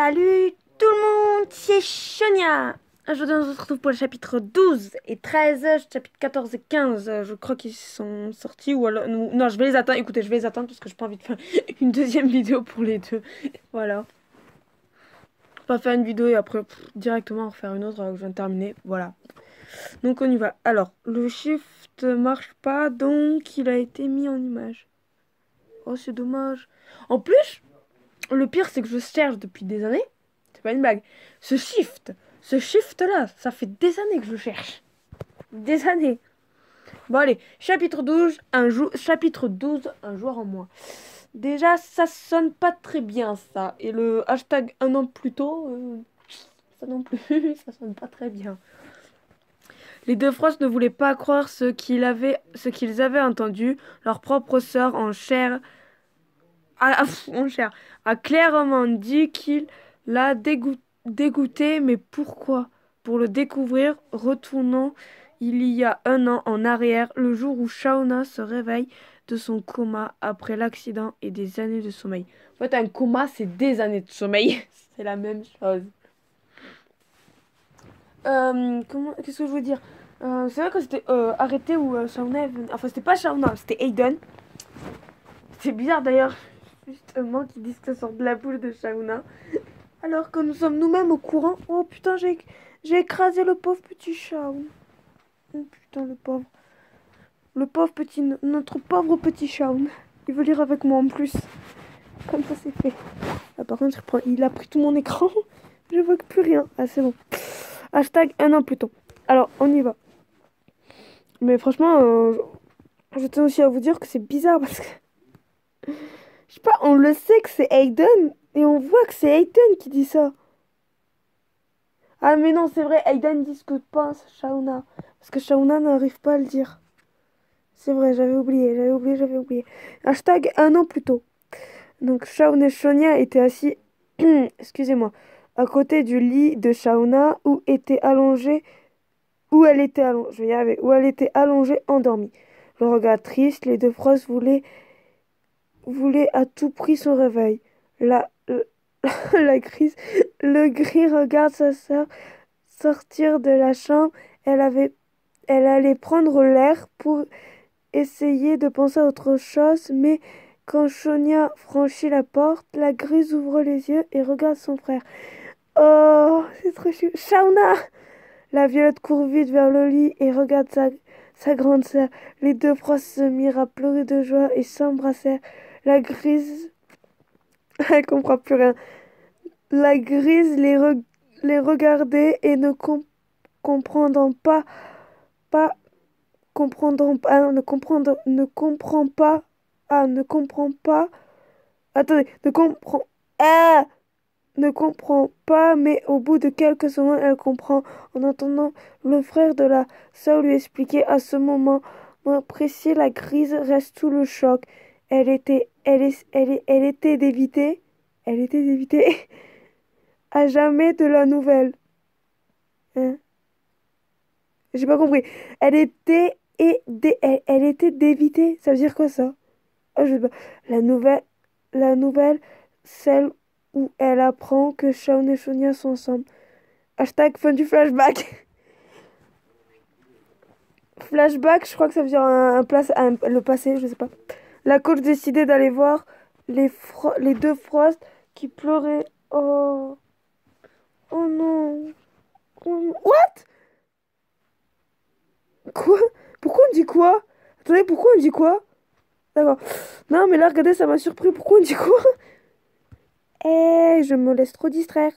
Salut tout le monde, c'est Sonia. Aujourd'hui, on se retrouve pour le chapitre 12 et 13, chapitre 14 et 15. Je crois qu'ils sont sortis ou alors... Non, je vais les attendre. Écoutez, je vais les attendre parce que j'ai pas envie de faire une deuxième vidéo pour les deux. Voilà. Pas faire une vidéo et après directement en refaire une autre alors que je viens de terminer. Voilà. Donc on y va. Alors, le shift marche pas, donc il a été mis en image. Oh, c'est dommage. En plus, le pire, c'est que je cherche depuis des années. C'est pas une blague. Ce shift, ce shift-là, ça fait des années que je cherche. Des années. Bon, allez, chapitre 12, un joueur en moins. Déjà, ça sonne pas très bien, ça. Et le hashtag un an plus tôt, ça non plus, ça sonne pas très bien. Les deux Frost ne voulaient pas croire ce qu'ils avaient entendu. Leur propre sœur en chair mon cher, a clairement dit qu'il l'a dégoûté, mais pourquoi? Pour le découvrir, retournons il y a un an en arrière, le jour où Shauna se réveille de son coma après l'accident et des années de sommeil. En fait, un coma, c'est des années de sommeil. C'est la même chose. Qu'est-ce que je veux dire? C'est vrai que c'était arrêté où Shauna est venue. Enfin, c'était pas Shauna, c'était Aiden. C'est bizarre d'ailleurs, justement, qu'ils disent que ça sort de la bouche de Shauna. Alors que nous sommes nous-mêmes au courant. Oh putain, j'ai écrasé le pauvre petit Shaun. Oh putain, le pauvre. Le pauvre petit. Notre pauvre petit Shaun. Il veut lire avec moi en plus. Comme ça, c'est fait. Ah, par contre, il a pris tout mon écran. Je vois que plus rien. Ah, c'est bon. Hashtag un an plus tôt. Alors, on y va. Mais franchement, je tiens aussi à vous dire que c'est bizarre parce que. Je sais pas, on le sait que c'est Aiden et on voit que c'est Aiden qui dit ça. Ah mais non, c'est vrai, Aiden dit ce que pense Shauna. Parce que Shauna n'arrive pas à le dire. C'est vrai, j'avais oublié. Hashtag un an plus tôt. Donc Shauna et Sonia étaient assis, excusez-moi, à côté du lit de Shauna où elle était allongée, je vais y arriver, où elle était allongée, endormie. Le regard triste, les deux Frost voulaient à tout prix son réveil. La, la grise, le gris regarde sa sœur sortir de la chambre. Elle allait prendre l'air pour essayer de penser à autre chose, mais quand Sonia franchit la porte, la grise ouvre les yeux et regarde son frère. Oh, c'est trop chou. Shauna! La Violette court vite vers le lit et regarde sa grande sœur. Les deux proches se mirent à pleurer de joie et s'embrassèrent. La grise... Elle comprend plus rien. La grise les regardait et ne comprenant pas comprendront pas, ne comprend pas, attendez, ah, ne comprend pas, mais au bout de quelques secondes, elle comprend, en entendant le frère de la sœur lui expliquer à ce moment précis, la grise reste sous le choc. Elle était d'éviter, à jamais de la nouvelle. Hein? J'ai pas compris. Elle était d'éviter. Ça veut dire quoi ça? Oh, je sais pas. La nouvelle, la nouvelle, celle où elle apprend que Shaun et Sonia sont ensemble. Hashtag fin du flashback. Flashback, je crois que ça veut dire le passé, je sais pas. La coach décidait d'aller voir les deux Frost qui pleuraient. Oh, oh non. What? Quoi? Pourquoi on dit quoi? Attendez, pourquoi on dit quoi? D'accord. Non, mais là, regardez, ça m'a surpris. Pourquoi on dit quoi? Eh, je me laisse trop distraire.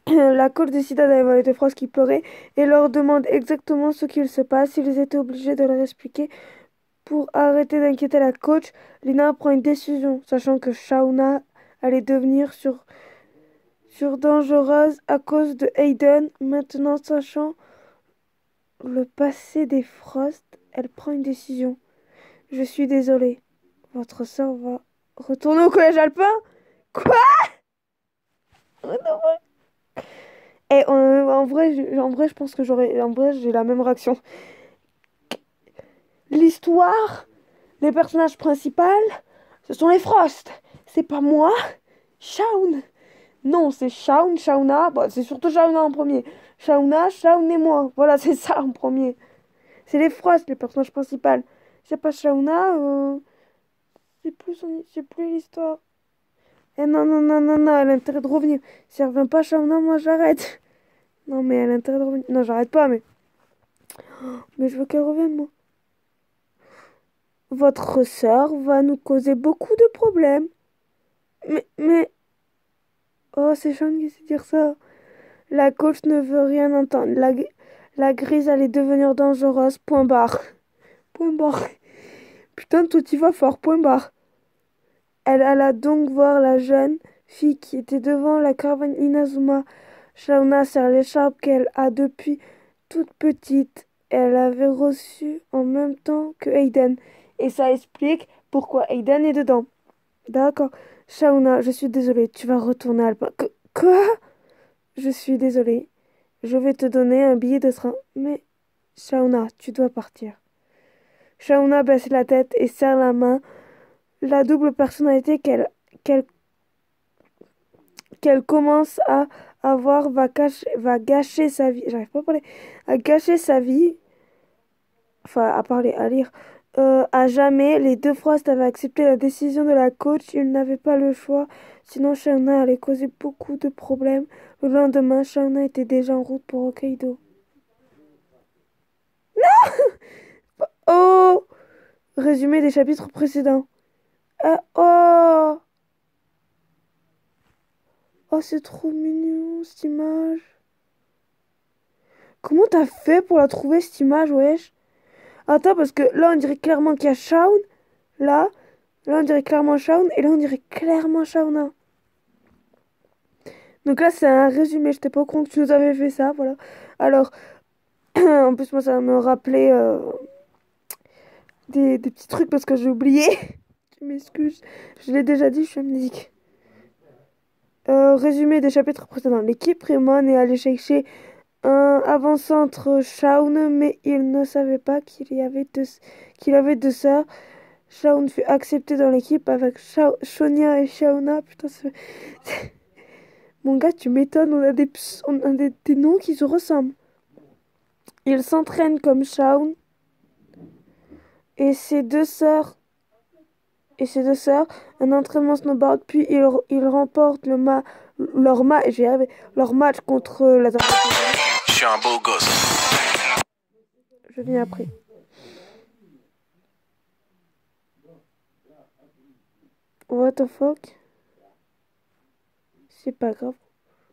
La coach décida d'aller voir les deux Frost qui pleuraient et leur demande exactement ce qu'il se passe. Ils étaient obligés de leur expliquer. Pour arrêter d'inquiéter la coach, Lina prend une décision, sachant que Shauna allait devenir dangereuse à cause de Hayden. Maintenant, sachant le passé des Frost, elle prend une décision. Je suis désolée. Votre sœur va retourner au collège alpin? Quoi? Et en vrai, je pense que j'ai la même réaction. L'histoire, les personnages principaux, ce sont les Frost. C'est pas moi. Shaun. Non, c'est Shaun, Shauna. Bon, c'est surtout Shauna en premier. Shauna, Shaun et moi. Voilà, c'est ça en premier. C'est les Frost, les personnages principaux. C'est pas Shauna, c'est plus l'histoire. Eh non, non, non, non, non, elle a intérêt de revenir. Si elle revient pas, Shauna, moi j'arrête. Non, mais elle a intérêt de revenir. Non, j'arrête pas, mais je veux qu'elle revienne, moi. Votre sœur va nous causer beaucoup de problèmes. Mais... Oh, c'est Shaun qui sait dire ça. La coach ne veut rien entendre. La grise allait devenir dangereuse. Point barre. Point barre. Putain, tout y va fort. Point barre. Elle alla donc voir la jeune fille qui était devant la caravane Inazuma. Shauna serre l'écharpe qu'elle a depuis toute petite. Elle avait reçu en même temps que Aiden. Et ça explique pourquoi Aiden est dedans. D'accord. Shauna, je suis désolée. Tu vas retourner à Alpin. Quoi? Je suis désolée. Je vais te donner un billet de train. Mais, Shauna, tu dois partir. Shauna baisse la tête et serre la main. La double personnalité qu'elle qu'elle commence à avoir va gâcher sa vie. J'arrive pas à parler. À gâcher sa vie. Enfin, à parler, à lire. À jamais, les deux Frost avaient accepté la décision de la coach. Ils n'avaient pas le choix. Sinon, Shauna allait causer beaucoup de problèmes. Le lendemain, Shauna était déjà en route pour Hokkaido. Oh! Résumé des chapitres précédents. Oh! Oh, c'est trop mignon, cette image. Comment t'as fait pour la trouver, cette image, wesh? Attends, parce que là, on dirait clairement qu'il y a Shaun. Là, là, on dirait clairement Shaun. Et là, on dirait clairement Shauna. Donc là, c'est un résumé. Je t'ai pas au courant que tu nous avais fait ça, voilà. Alors, en plus, moi, ça me rappelait des petits trucs parce que j'ai oublié. Je m'excuse. Je l'ai déjà dit, je suis amnésique. Résumé des chapitres précédents. L'équipe Raymond est allée chercher un avant-centre Shaun, mais il ne savait pas qu'il avait deux sœurs. Shaun fut accepté dans l'équipe avec Shonya et Shauna. Putain, mon gars, tu m'étonnes, on a des noms qui se ressemblent. Il s'entraîne comme Shaun et ses deux sœurs un entraînement snowboard, puis ils remportent leur match contre la Je suis un beau gosse. Je viens après. What the fuck? C'est pas grave.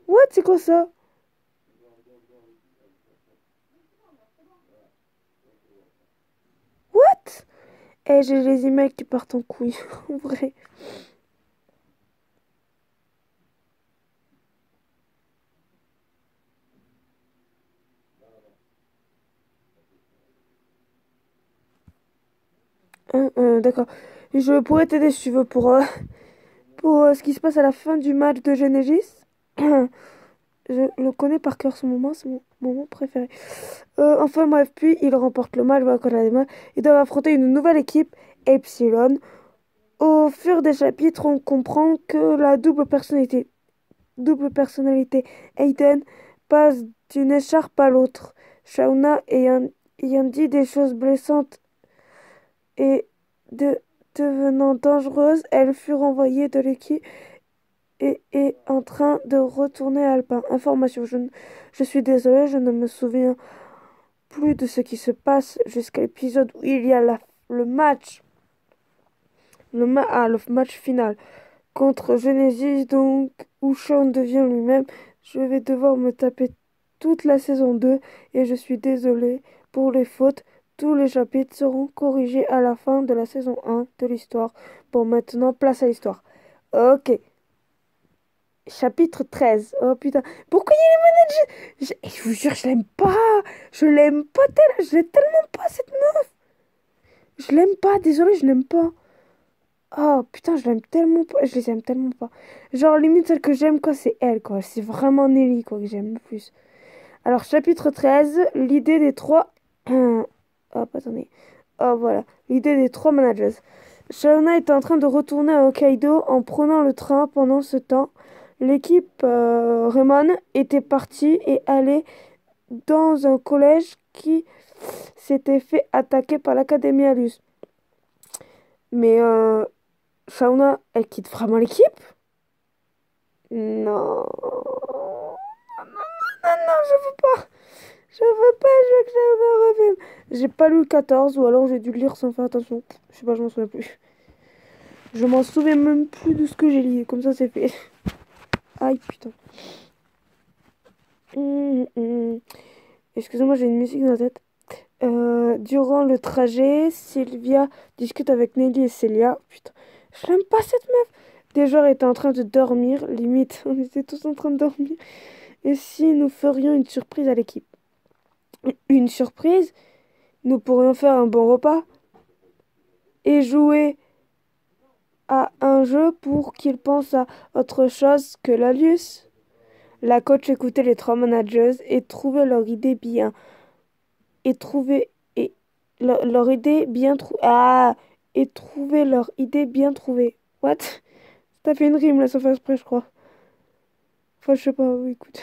What? C'est quoi ça? What? Eh, j'ai les emails qui partent en couille, en vrai. D'accord. Je pourrais t'aider si tu veux pour ce qui se passe à la fin du match de Genesis. Je le connais par cœur ce moment, c'est mon moment préféré. Enfin bref, puis ils remportent le match, voilà, quand on a des matchs. Ils doivent affronter une nouvelle équipe, Epsilon. Au fur des chapitres, on comprend que la double personnalité Aiden passe d'une écharpe à l'autre. Shauna ayant dit des choses blessantes et devenant dangereuse, elle fut renvoyée de l'équipe et est en train de retourner à Alpin. Information, je suis désolée, je ne me souviens plus de ce qui se passe jusqu'à l'épisode où il y a le match. Le match final contre Genesis, donc, où Sean devient lui-même. Je vais devoir me taper toute la saison 2 et je suis désolée pour les fautes. Tous les chapitres seront corrigés à la fin de la saison 1 de l'histoire. Bon, maintenant, place à l'histoire. Ok. Chapitre 13. Oh putain. Pourquoi il y a les managers? Je vous jure, je l'aime pas. Je l'aime pas tellement. Je l'aime tellement pas, cette meuf. Je l'aime pas. Désolée, je l'aime pas. Oh putain, je l'aime tellement pas. Je les aime tellement pas. Genre, limite, celle que j'aime, quoi, c'est elle, quoi. C'est vraiment Nelly, quoi, que j'aime le plus. Alors, chapitre 13. L'idée des trois. Hop, attendez. Oh, voilà. L'idée des trois managers. Shauna était en train de retourner à Hokkaido en prenant le train. Pendant ce temps, l'équipe Raymond était partie et allait dans un collège qui s'était fait attaquer par l'Académie Alus. Mais Shauna, elle quitte vraiment l'équipe? Non. Non, non, je veux pas. Je veux pas, je veux que Shauna revienne. J'ai pas lu le 14 ou alors j'ai dû le lire sans faire attention. Je sais pas, je m'en souviens plus. Je m'en souviens même plus de ce que j'ai lu. Comme ça, c'est fait. Aïe, putain. Hum, hum. Excusez-moi, j'ai une musique dans la tête. Durant le trajet, Sylvia discute avec Nelly et Célia. Putain, je l'aime pas cette meuf. Des joueurs étaient en train de dormir. Limite, on était tous en train de dormir. Et si nous ferions une surprise à l'équipe? Une surprise? Nous pourrions faire un bon repas et jouer à un jeu pour qu'ils pensent à autre chose que l'Alius. La coach écoutait les trois managers et trouvait leur idée bien. Et trouvait et leur idée bien trouvée. Ah, et trouvait leur idée bien trouvée. What? T'as fait une rime là, sauf exprès, je crois. Enfin, je sais pas. Oui, écoute.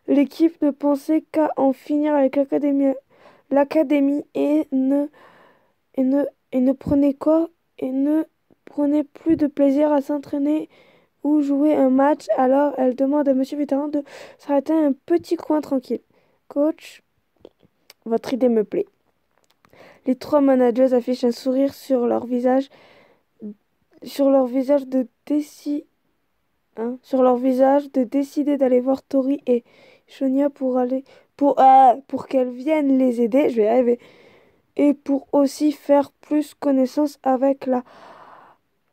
L'équipe ne pensait qu'à en finir avec l'académie et ne prenait quoi? Et ne prenait plus de plaisir à s'entraîner ou jouer un match. Alors elle demande à Monsieur Vétéran de s'arrêter à un petit coin tranquille. Coach, votre idée me plaît. Les trois managers affichent un sourire sur leur visage de décider d'aller voir Tori et Shonya pour qu'elles viennent les aider. Je vais y arriver. Et pour aussi faire plus connaissance avec la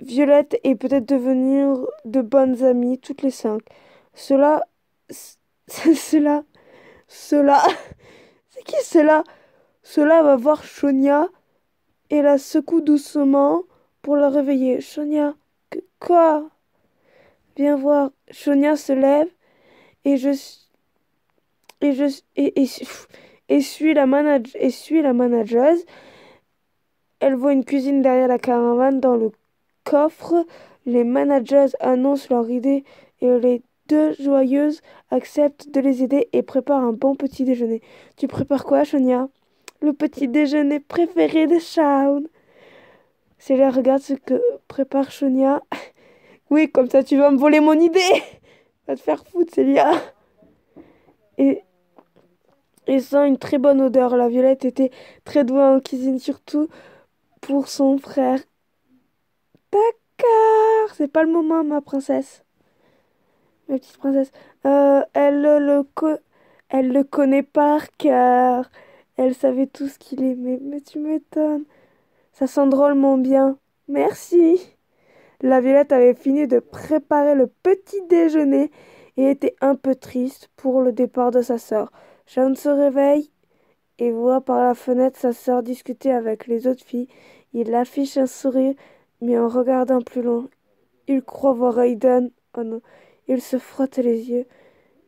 Violette et peut-être devenir de bonnes amies, toutes les cinq. Cela, c- cela, cela, c'est qui cela? Cela va voir Shonya et la secoue doucement pour la réveiller. Shonya, quoi? Viens voir. Shonya se lève et je et je et suit la manageuse. Elle voit une cuisine derrière la caravane. Dans le coffre, les managers annoncent leur idée et les deux joyeuses acceptent de les aider et préparent un bon petit déjeuner. Tu prépares quoi, Sonia? Le petit déjeuner préféré de Shaun. Célia regarde ce que prépare Sonia. Oui, comme ça tu vas me voler mon idée. Va te faire foutre, Célia. Et, et sent une très bonne odeur. La Violette était très douée en cuisine, surtout pour son frère. D'accord, c'est pas le moment, ma princesse. Ma petite princesse. Elle le connaît par cœur. Elle savait tout ce qu'il aimait. Mais tu m'étonnes. Ça sent drôlement bien. Merci. La Violette avait fini de préparer le petit déjeuner et était un peu triste pour le départ de sa sœur. Shaun se réveille et voit par la fenêtre sa sœur discuter avec les autres filles. Il affiche un sourire, mais en regardant plus loin, il croit voir Aiden. Oh non. Il se frotte les yeux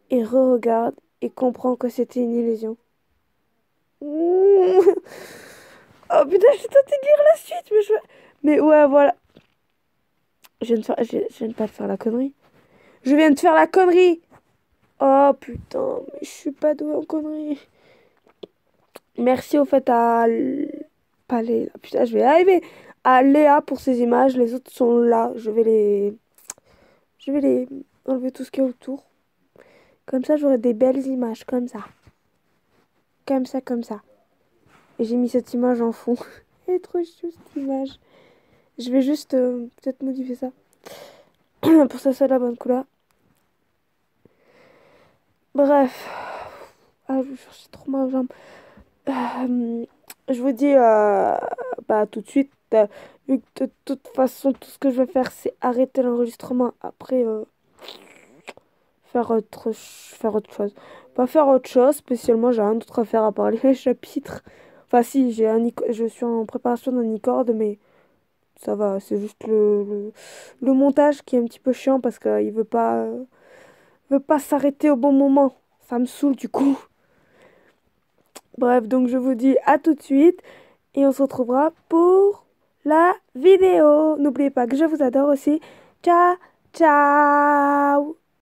et re-regarde et comprend que c'était une illusion. Mmh. Oh putain, j'ai tenté de lire la suite, mais ouais, voilà. Je viens de pas de faire la connerie. Je viens de faire la connerie. Oh putain, mais je suis pas douée en conneries. Merci au fait pas Léa. Putain, je vais y arriver. À Léa pour ces images. Les autres sont là. Je vais les enlever tout ce qu'il y a autour. Comme ça, j'aurai des belles images. Comme ça. Comme ça, comme ça. Et j'ai mis cette image en fond. Elle est trop chou cette image. Je vais juste peut-être modifier ça. Pour que ça soit la bonne couleur. Bref. Ah, j'ai trop mal aux jambes. Je vous dis bah, tout de suite. Vu que de toute façon, tout ce que je vais faire, c'est arrêter l'enregistrement. Après, faire autre chose. Pas faire autre chose, spécialement, j'ai rien d'autre à faire à part les chapitres. Enfin, si, je suis en préparation d'un e-cord, mais ça va, c'est juste le montage qui est un petit peu chiant parce qu'il veut pas s'arrêter au bon moment. Ça me saoule du coup. Bref, donc je vous dis à tout de suite et on se retrouvera pour la vidéo. N'oubliez pas que je vous adore aussi. Ciao, ciao.